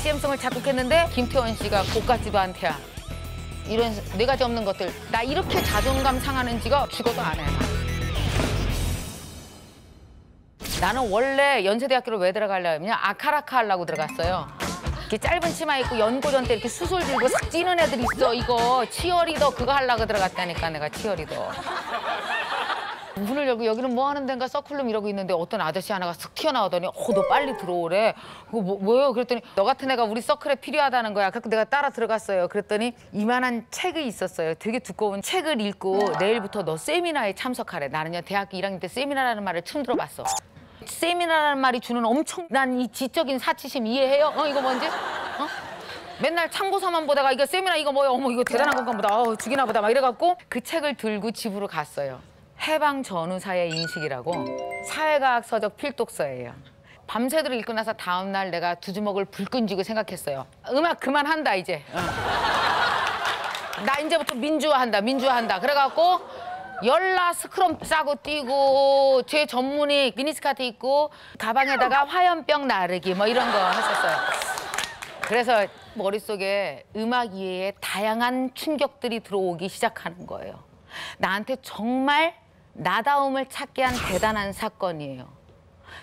CM송을 작곡했는데 김태원 씨가 곡 같지도 않대야. 이런 네 가지 없는 것들. 나 이렇게 자존감 상하는 직업 죽어도 안 해. 나는 원래 연세대학교를 왜 들어가려면 아카라카 하려고 들어갔어요. 이렇게 짧은 치마 입고 연고전 때 이렇게 수술 들고 싹 찌는 애들 있어. 이거 치어리더 그거 하려고 들어갔다니까 내가 치어리더. 문을 열고 여기는 뭐 하는 데인가 서클룸 이러고 있는데 어떤 아저씨 하나가 쓱 튀어나오더니 너 빨리 들어오래. 그거 뭐예요? 그랬더니 너 같은 애가 우리 서클에 필요하다는 거야. 그래서 내가 따라 들어갔어요. 그랬더니 이만한 책이 있었어요. 되게 두꺼운 책을 읽고 내일부터 너 세미나에 참석하래. 나는요 대학교 1학년 때 세미나라는 말을 처음 들어봤어. 세미나라는 말이 주는 엄청난 이 지적인 사치심 이해해요? 이거 뭔지? 맨날 참고서만 보다가 이거 세미나 이거 뭐야? 어머 이거 대단한 건가 보다. 죽이나 보다 막 이래갖고 그 책을 들고 집으로 갔어요. 해방 전후사의 인식이라고 사회과학 서적 필독서예요. 밤새도록 읽고 나서 다음 날 내가 두 주먹을 불끈 쥐고 생각했어요. 음악 그만한다 이제. 나 이제부터 민주화한다. 그래갖고 열나 스크럼 싸고 뛰고 제 전문이 미니스커트 입고 가방에다가 화염병 나르기 뭐 이런 거 했었어요. 그래서 머릿속에 음악 이외에 다양한 충격들이 들어오기 시작하는 거예요. 나한테 정말 나다움을 찾게 한 대단한 사건이에요.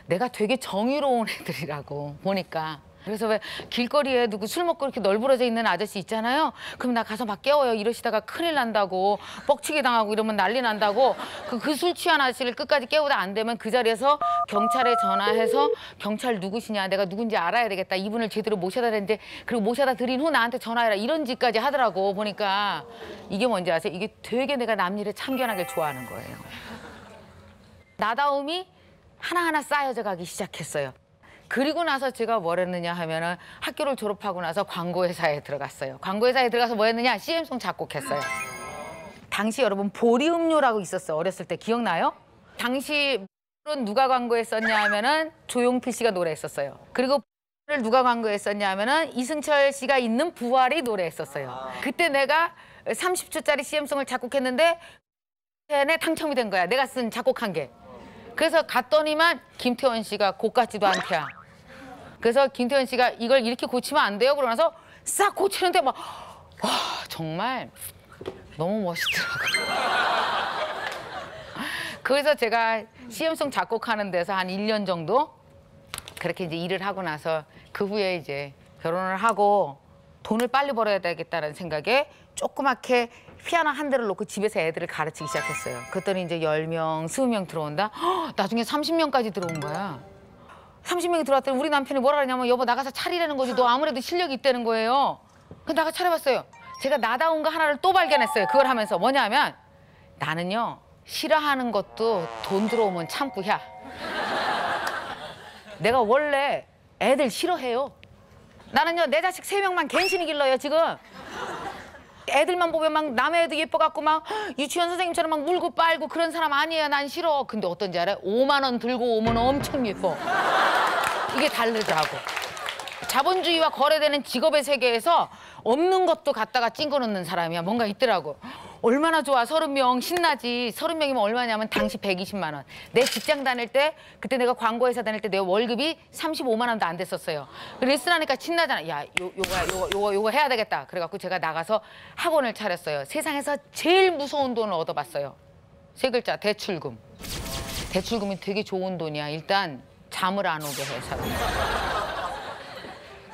내가 되게 정의로운 애들이라고 보니까. 그래서 왜 길거리에 누구 술 먹고 이렇게 널브러져 있는 아저씨 있잖아요. 그럼 나 가서 막 깨워요. 이러시다가 큰일 난다고. 뻑치기 당하고 이러면 난리 난다고. 그 술 취한 아저씨를 끝까지 깨우다 안 되면 그 자리에서 경찰에 전화해서 경찰 누구시냐. 내가 누군지 알아야 되겠다. 이분을 제대로 모셔다 되는데 그리고 모셔다 드린 후 나한테 전화해라. 이런 짓까지 하더라고. 보니까 이게 뭔지 아세요? 이게 되게 내가 남 일에 참견하길 좋아하는 거예요. 나다움이 하나하나 쌓여져 가기 시작했어요. 그리고 나서 제가 뭘 했느냐 하면은 학교를 졸업하고 나서 광고회사에 들어갔어요. 광고회사에 들어가서 뭐 했느냐? CM송 작곡했어요. 당시 여러분 보리음료라고 있었어요. 어렸을 때 기억나요? 당시 누가 광고했었냐 하면은 조용필 씨가 노래했었어요. 그리고 누가 광고했었냐 하면은 이승철 씨가 있는 부활이 노래했었어요. 그때 내가 30초짜리 CM송을 작곡했는데 에 당첨이 된 거야. 내가 쓴 작곡한 게. 그래서 갔더니만 김태원 씨가 곡 같지도 않대야. 그래서 김태원 씨가 이걸 이렇게 고치면 안 돼요? 그러고 나서 싹 고치는데 막 와 정말 너무 멋있더라고요. 그래서 제가 CM송 작곡하는 데서 한 1년 정도 그렇게 이제 일을 하고 나서 그 후에 이제 결혼을 하고 돈을 빨리 벌어야 되겠다는 생각에 조그맣게 피아노 한 대를 놓고 집에서 애들을 가르치기 시작했어요. 그랬더니 이제 10명, 20명 들어온다? 나중에 30명까지 들어온 거야. 30명이 들어왔더니 우리 남편이 뭐라 그러냐면 여보 나가서 차리라는 거지 너 아무래도 실력이 있다는 거예요. 그래서 나가 차려봤어요. 제가 나다운 거 하나를 또 발견했어요. 그걸 하면서 뭐냐면 나는요 싫어하는 것도 돈 들어오면 참고 해. 내가 원래 애들 싫어해요. 나는요 내 자식 3명만 갱신이 길러요 지금. 애들만 보면 막 남의 애도 예뻐갖고 막 유치원 선생님처럼 막 물고 빨고 그런 사람 아니에요. 난 싫어. 근데 어떤지 알아요? 5만 원 들고 오면 엄청 예뻐. 이게 다르더라고. 자본주의와 거래되는 직업의 세계에서 없는 것도 갖다가 찡궈 놓는 사람이야. 뭔가 있더라고. 얼마나 좋아. 30명 신나지. 30명이면 얼마냐면 당시 120만 원. 내 직장 다닐 때 그때 내가 광고회사 다닐 때 내 월급이 35만 원도 안 됐었어요. 레슨하니까 신나잖아. 야, 요거 해야 되겠다. 그래갖고 제가 나가서 학원을 차렸어요. 세상에서 제일 무서운 돈을 얻어봤어요. 3글자 대출금. 대출금이 되게 좋은 돈이야. 일단 잠을 안 오게 해 사람.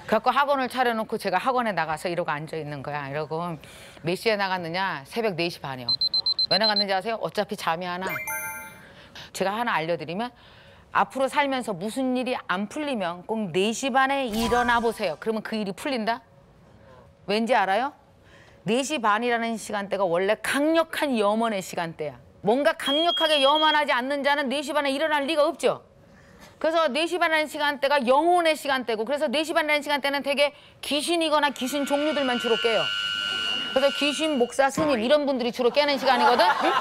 그래갖고 학원을 차려놓고 제가 학원에 나가서 이러고 앉아있는 거야. 이러고 몇 시에 나갔느냐? 새벽 4시 반이요. 왜 나갔는지 아세요? 어차피 잠이 안 와. 제가 하나 알려드리면 앞으로 살면서 무슨 일이 안 풀리면 꼭 4시 반에 일어나 보세요. 그러면 그 일이 풀린다? 왠지 알아요? 4시 반이라는 시간대가 원래 강력한 염원의 시간대야. 뭔가 강력하게 염원하지 않는 자는 4시 반에 일어날 리가 없죠. 그래서 4시 반이라는 시간대가 영혼의 시간대고 그래서 4시 반이라는 시간대는 되게 귀신이거나 귀신 종류들만 주로 깨요. 그래서 귀신, 목사, 스님 이런 분들이 주로 깨는 시간이거든? 응?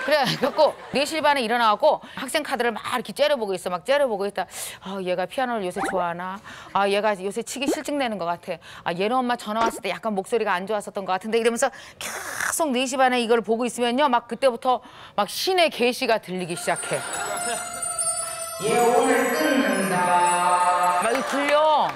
그래갖고 4시 반에 일어나갖고 학생 카드를 막 이렇게 째려보고 있어. 막 째려보고 있다. 아 얘가 피아노를 요새 좋아하나? 아 얘가 요새 치기 실증내는 것 같아. 아 얘네 엄마 전화 왔을 때 약간 목소리가 안 좋았었던 것 같은데 이러면서 계속 4시 반에 이걸 보고 있으면요. 막 그때부터 막 신의 계시가 들리기 시작해. 얘 오늘 끊는다. 막 들려.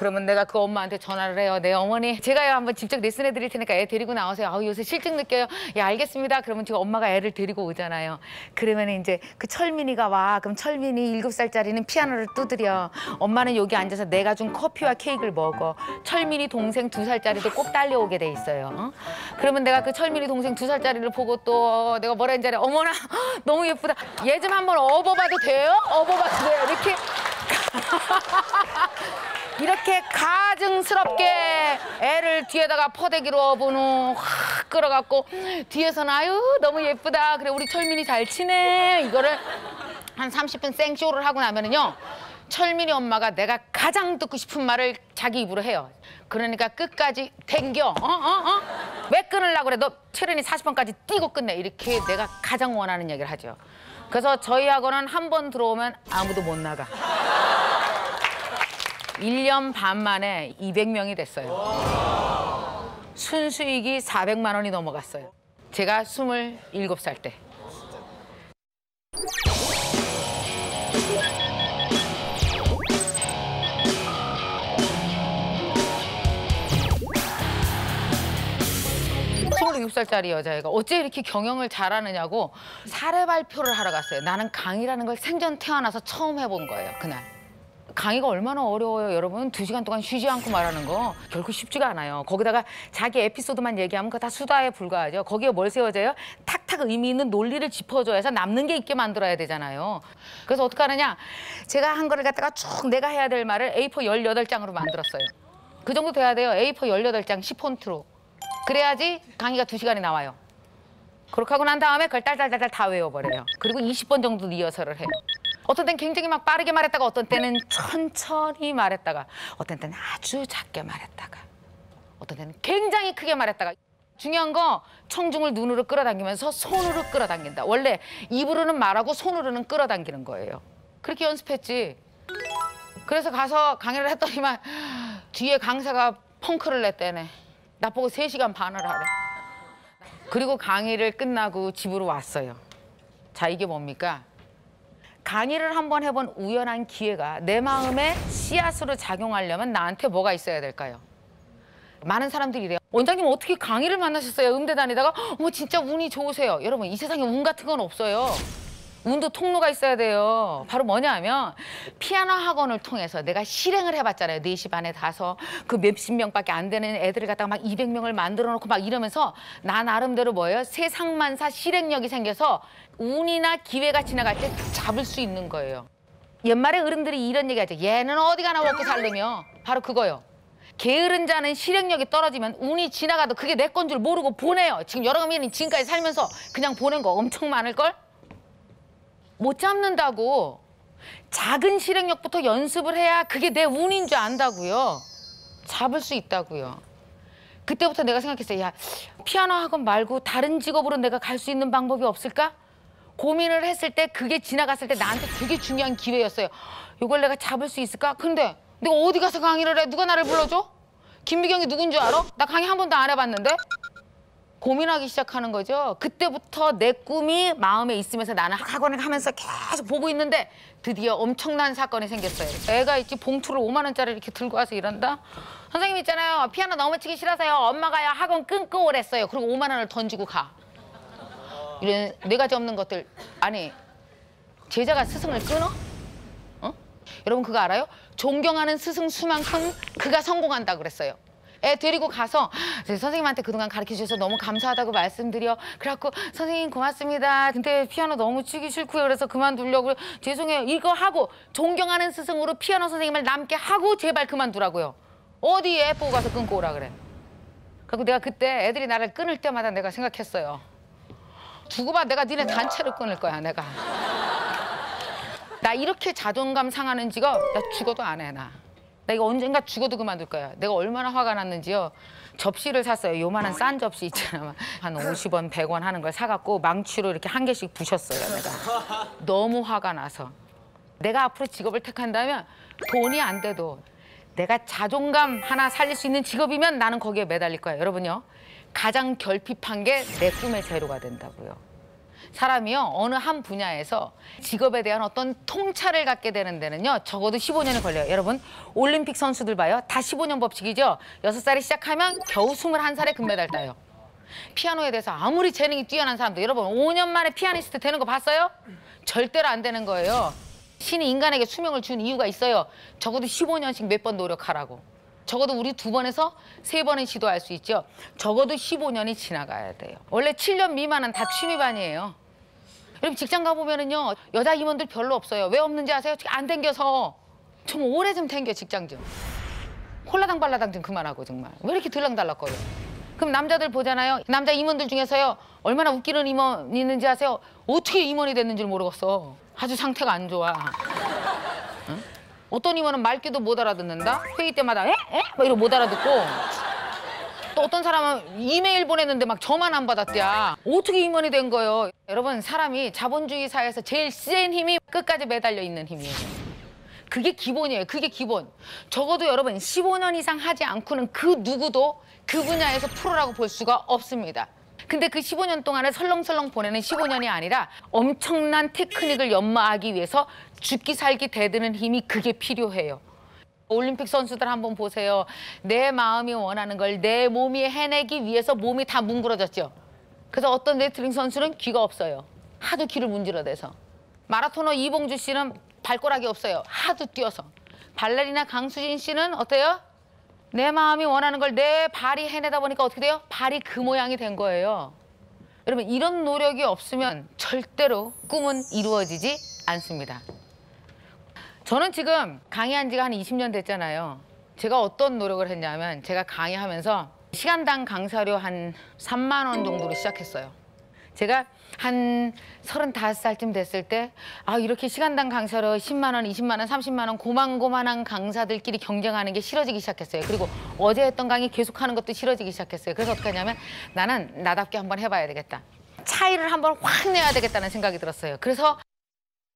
그러면 내가 그 엄마한테 전화를 해요. 네 어머니 제가요 한번 직접 레슨해 드릴 테니까 애 데리고 나오세요. 아우 요새 실증 느껴요. 예 알겠습니다. 그러면 지금 엄마가 애를 데리고 오잖아요. 그러면 이제 그 철민이가 와. 그럼 철민이 7살짜리는 피아노를 두드려. 엄마는 여기 앉아서 내가 준 커피와 케이크를 먹어. 철민이 동생 2살짜리도 꼭 딸려오게 돼 있어요. 어? 그러면 내가 그 철민이 동생 2살짜리를 보고 또 내가 뭐라 했는지 알아? 어머나 너무 예쁘다. 얘 좀 한번 업어봐도 돼요? 업어봐도 돼요. 이렇게 이렇게 가증스럽게 애를 뒤에다가 퍼대기로 업은 확 끌어갖고 뒤에서는 아유 너무 예쁘다. 그래 우리 철민이 잘 치네. 이거를 한 30분 생쇼를 하고 나면은요. 철민이 엄마가 내가 가장 듣고 싶은 말을 자기 입으로 해요. 그러니까 끝까지 댕겨. 왜 끊으려고 그래? 너 철인이 40번까지 뛰고 끝내. 이렇게 내가 가장 원하는 얘기를 하죠. 그래서 저희 학원은 한 번 들어오면 아무도 못 나가. 1년 반 만에 200명이 됐어요. 순수익이 400만 원이 넘어갔어요. 제가 27살 때. 스물일곱 살짜리 여자애가 어째 이렇게 경영을 잘하느냐고 사례 발표를 하러 갔어요. 나는 강의라는 걸 생전 태어나서 처음 해본 거예요, 그날. 강의가 얼마나 어려워요, 여러분. 2시간 동안 쉬지 않고 말하는 거 결코 쉽지가 않아요. 거기다가 자기 에피소드만 얘기하면 그거 다 수다에 불과하죠. 거기에 뭘 세워져요? 탁탁 의미 있는 논리를 짚어줘야 해서 남는 게 있게 만들어야 되잖아요. 그래서 어떻게 하느냐? 제가 한 거를 갖다가 쭉 내가 해야 될 말을 A4 18장으로 만들었어요. 그 정도 돼야 돼요. A4 18장 10폰트로. 그래야지 강의가 2시간이 나와요. 그렇게 하고 난 다음에 그걸 딸딸딸딸 다 외워버려요. 그리고 20번 정도 리허설을 해요. 어떤 때는 굉장히 막 빠르게 말했다가 어떤 때는 천천히 말했다가 어떤 때는 아주 작게 말했다가 어떤 때는 굉장히 크게 말했다가 중요한 거 청중을 눈으로 끌어당기면서 손으로 끌어당긴다. 원래 입으로는 말하고 손으로는 끌어당기는 거예요. 그렇게 연습했지. 그래서 가서 강의를 했더니만 뒤에 강사가 펑크를 냈대네. 나보고 3시간 반을 하래. 그리고 강의를 끝나고 집으로 왔어요. 자, 이게 뭡니까? 강의를 한번 해본 우연한 기회가 내 마음에 씨앗으로 작용하려면 나한테 뭐가 있어야 될까요? 많은 사람들이 이래요. 원장님 어떻게 강의를 만나셨어요? 음대 다니다가 어머 진짜 운이 좋으세요. 여러분 이 세상에 운 같은 건 없어요. 운도 통로가 있어야 돼요. 바로 뭐냐 하면 피아노 학원을 통해서 내가 실행을 해봤잖아요. 4시 반에 가서 그 몇십 명밖에 안 되는 애들을 갖다가 막 200명을 만들어 놓고 막 이러면서 나 나름대로 뭐예요? 세상만사 실행력이 생겨서 운이나 기회가 지나갈 때 잡을 수 있는 거예요. 옛말에 어른들이 이런 얘기하죠. 얘는 어디 가나 먹고 살려며. 바로 그거요. 게으른 자는 실행력이 떨어지면 운이 지나가도 그게 내 건 줄 모르고 보내요. 지금 여러 명이 지금까지 살면서 그냥 보낸 거 엄청 많을걸? 못 잡는다고. 작은 실행력부터 연습을 해야 그게 내 운인 줄 안다고요. 잡을 수 있다고요. 그때부터 내가 생각했어요. 야, 피아노 학원 말고 다른 직업으로 내가 갈 수 있는 방법이 없을까? 고민을 했을 때 그게 지나갔을 때 나한테 되게 중요한 기회였어요. 이걸 내가 잡을 수 있을까? 근데 내가 어디 가서 강의를 해? 누가 나를 불러줘? 김미경이 누군 줄 알아? 나 강의 한 번도 안 해봤는데? 고민하기 시작하는 거죠. 그때부터 내 꿈이 마음에 있으면서 나는 학원을 하면서 계속 보고 있는데 드디어 엄청난 사건이 생겼어요. 애가 있지 봉투를 5만 원짜리 이렇게 들고 와서 이런다. 선생님 있잖아요. 피아노 너무 치기 싫어서요. 엄마가요 학원 끊고 오랬어요. 그리고 5만 원을 던지고 가. 이런 네 가지 없는 것들. 아니 제자가 스승을 끊어? 어? 여러분 그거 알아요? 존경하는 스승 수만큼 그가 성공한다 그랬어요. 애 데리고 가서 선생님한테 그동안 가르쳐주셔서 너무 감사하다고 말씀드려. 그래갖고 선생님 고맙습니다. 근데 피아노 너무 치기 싫고요. 그래서 그만두려고 죄송해요. 이거 하고 존경하는 스승으로 피아노 선생님을 남게 하고 제발 그만두라고요. 어디 애 보고 가서 끊고 오라 그래. 그리고 내가 그때 애들이 나를 끊을 때마다 내가 생각했어요. 두고 봐 내가 니네 단체로 끊을 거야 내가. 나 이렇게 자존감 상하는 직업 나 죽어도 안 해 나. 나 이거 언젠가 죽어도 그만둘 거야. 내가 얼마나 화가 났는지요. 접시를 샀어요. 요만한 싼 접시 있잖아. 한 50원, 100원 하는 걸 사갖고 망치로 이렇게 한 개씩 부셨어요. 내가. 너무 화가 나서. 내가 앞으로 직업을 택한다면 돈이 안 돼도 내가 자존감 하나 살릴 수 있는 직업이면 나는 거기에 매달릴 거야. 여러분요. 가장 결핍한 게 내 꿈의 재료가 된다고요. 사람이요 어느 한 분야에서 직업에 대한 어떤 통찰을 갖게 되는 데는요 적어도 15년이 걸려요. 여러분 올림픽 선수들 봐요. 다 15년 법칙이죠. 6살에 시작하면 겨우 21살에 금메달 따요. 피아노에 대해서 아무리 재능이 뛰어난 사람도 여러분 5년 만에 피아니스트 되는 거 봤어요? 절대로 안 되는 거예요. 신이 인간에게 수명을 준 이유가 있어요. 적어도 15년씩 몇 번 노력하라고. 적어도 우리 2번에서 3번은 시도할 수 있죠. 적어도 15년이 지나가야 돼요. 원래 7년 미만은 다 취미반이에요. 여러분 직장 가보면은요 여자 임원들 별로 없어요. 왜 없는지 아세요? 안 땡겨서. 좀 오래 좀 땡겨 직장 좀. 홀라당 발라당 좀 그만하고 정말. 왜 이렇게 들락달락거려? 그럼 남자들 보잖아요. 남자 임원들 중에서요 얼마나 웃기는 임원 있는지 아세요? 어떻게 임원이 됐는지 모르겠어. 아주 상태가 안 좋아. 응? 어떤 임원은 말귀도 못 알아듣는다. 회의 때마다 에? 막 이러고 못 알아듣고. 또 어떤 사람은 이메일 보냈는데 막 저만 안 받았대야. 어떻게 임원이 된 거예요? 여러분 사람이 자본주의 사회에서 제일 센 힘이 끝까지 매달려 있는 힘이에요. 그게 기본이에요. 그게 기본. 적어도 여러분 15년 이상 하지 않고는 그 누구도 그 분야에서 프로라고 볼 수가 없습니다. 근데 그 15년 동안에 설렁설렁 보내는 15년이 아니라 엄청난 테크닉을 연마하기 위해서 죽기 살기 대드는 힘이 그게 필요해요. 올림픽 선수들 한번 보세요. 내 마음이 원하는 걸 내 몸이 해내기 위해서 몸이 다 뭉그러졌죠. 그래서 어떤 레슬링 선수는 귀가 없어요. 하도 귀를 문질러대서. 마라토너 이봉주 씨는 발가락이 없어요. 하도 뛰어서. 발레리나 강수진 씨는 어때요? 내 마음이 원하는 걸 내 발이 해내다 보니까 어떻게 돼요? 발이 그 모양이 된 거예요. 여러분 이런 노력이 없으면 절대로 꿈은 이루어지지 않습니다. 저는 지금 강의한 지가 한 20년 됐잖아요. 제가 어떤 노력을 했냐면 제가 강의하면서 시간당 강사료 한 3만 원 정도로 시작했어요. 제가 한 35살쯤 됐을 때 이렇게 시간당 강사료 10만 원, 20만 원, 30만 원 고만고만한 강사들끼리 경쟁하는 게 싫어지기 시작했어요. 그리고 어제 했던 강의 계속하는 것도 싫어지기 시작했어요. 그래서 어떻게 하냐면 나는 나답게 한번 해봐야 되겠다. 차이를 한번 확 내야 되겠다는 생각이 들었어요. 그래서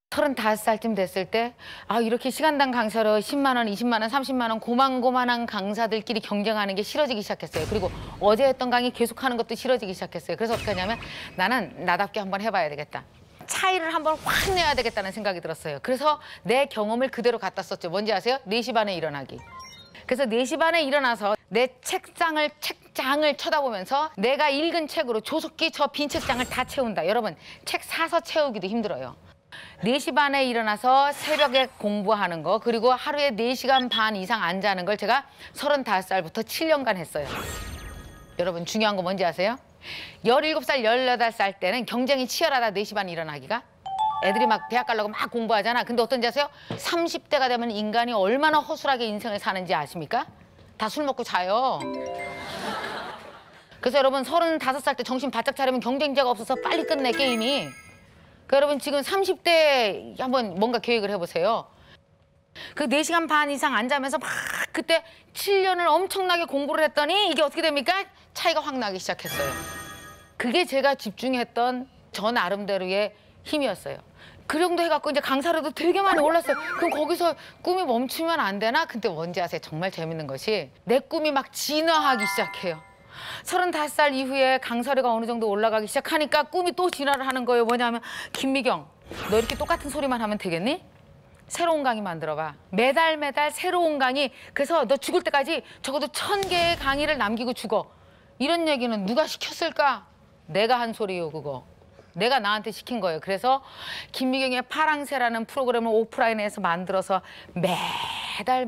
35살쯤 됐을 때 이렇게 시간당 강사로 10만 원, 20만 원, 30만 원 고만고만한 강사들끼리 경쟁하는 게 싫어지기 시작했어요. 그리고 어제 했던 강의 계속하는 것도 싫어지기 시작했어요. 그래서 어떻게 하냐면 나는 나답게 한번 해봐야 되겠다. 차이를 한번 확 내야 되겠다는 생각이 들었어요. 그래서 내 경험을 그대로 갖다 썼죠. 뭔지 아세요? 4시 반에 일어나기. 그래서 4시 반에 일어나서 내 책장을 쳐다보면서 내가 읽은 책으로 조속히 저 빈 책장을 다 채운다. 여러분 책 사서 채우기도 힘들어요. 4시 반에 일어나서 새벽에 공부하는 거 그리고 하루에 4시간 반 이상 안 자는 걸 제가 35살부터 7년간 했어요. 여러분 중요한 거 뭔지 아세요? 17살, 18살 때는 경쟁이 치열하다 4시 반에 일어나기가. 애들이 막 대학 가려고 막 공부하잖아. 근데 어떤지 아세요? 30대가 되면 인간이 얼마나 허술하게 인생을 사는지 아십니까? 다 술 먹고 자요. 그래서 여러분 35살 때 정신 바짝 차리면 경쟁자가 없어서 빨리 끝내 게임이. 여러분 지금 30대 한번 뭔가 계획을 해보세요. 그 4시간 반 이상 안 자면서 막 그때 7년을 엄청나게 공부를 했더니 이게 어떻게 됩니까? 차이가 확 나기 시작했어요. 그게 제가 집중했던 저 나름대로의 힘이었어요. 그 정도 해갖고 이제 강사료도 되게 많이 올랐어요. 그럼 거기서 꿈이 멈추면 안 되나? 근데 뭔지 아세요? 정말 재밌는 것이 내 꿈이 막 진화하기 시작해요. 35살 이후에 강사료가 어느 정도 올라가기 시작하니까 꿈이 또 진화를 하는 거예요. 뭐냐면 김미경, 너 이렇게 똑같은 소리만 하면 되겠니? 새로운 강의 만들어봐. 매달 새로운 강의. 그래서 너 죽을 때까지 적어도 1000개의 강의를 남기고 죽어. 이런 얘기는 누가 시켰을까? 내가 한 소리요 그거. 내가 나한테 시킨 거예요. 그래서 김미경의 파랑새라는 프로그램을 오프라인에서 만들어서 매달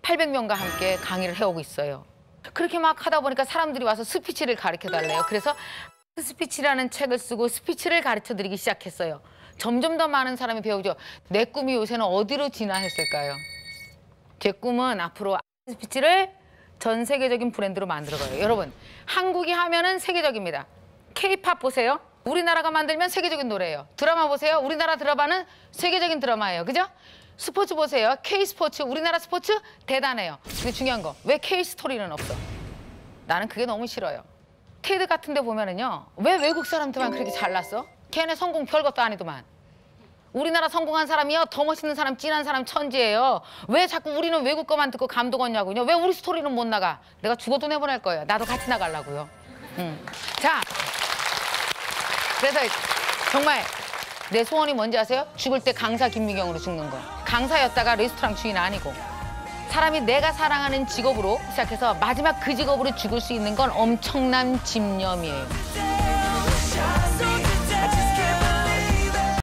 800명과 함께 강의를 해오고 있어요. 그렇게 막 하다 보니까 사람들이 와서 스피치를 가르쳐달래요. 그래서 스피치라는 책을 쓰고 스피치를 가르쳐드리기 시작했어요. 점점 더 많은 사람이 배우죠. 내 꿈이 요새는 어디로 진화했을까요? 제 꿈은 앞으로 스피치를 전 세계적인 브랜드로 만들어가요. 여러분, 한국이 하면은 세계적입니다. K-팝 보세요. 우리나라가 만들면 세계적인 노래예요. 드라마 보세요. 우리나라 드라마는 세계적인 드라마예요. 그죠? 스포츠 보세요. K-스포츠, 우리나라 스포츠 대단해요. 근데 중요한 거, 왜 K-스토리는 없어? 나는 그게 너무 싫어요. 테드 같은 데 보면은요. 왜 외국 사람들만 그렇게 잘났어? 걔네 성공 별것도 아니더만. 우리나라 성공한 사람이요. 더 멋있는 사람, 찐한 사람 천지예요. 왜 자꾸 우리는 외국 거만 듣고 감동 얻냐고요. 왜 우리 스토리는 못 나가? 내가 죽어도 내보낼 거예요. 나도 같이 나가려고요. 자, 그래서 정말 내 소원이 뭔지 아세요? 죽을 때 강사 김미경으로 죽는 거야. 강사였다가 레스토랑 주인 아니고. 사람이 내가 사랑하는 직업으로 시작해서 마지막 그 직업으로 죽을 수 있는 건 엄청난 집념이에요.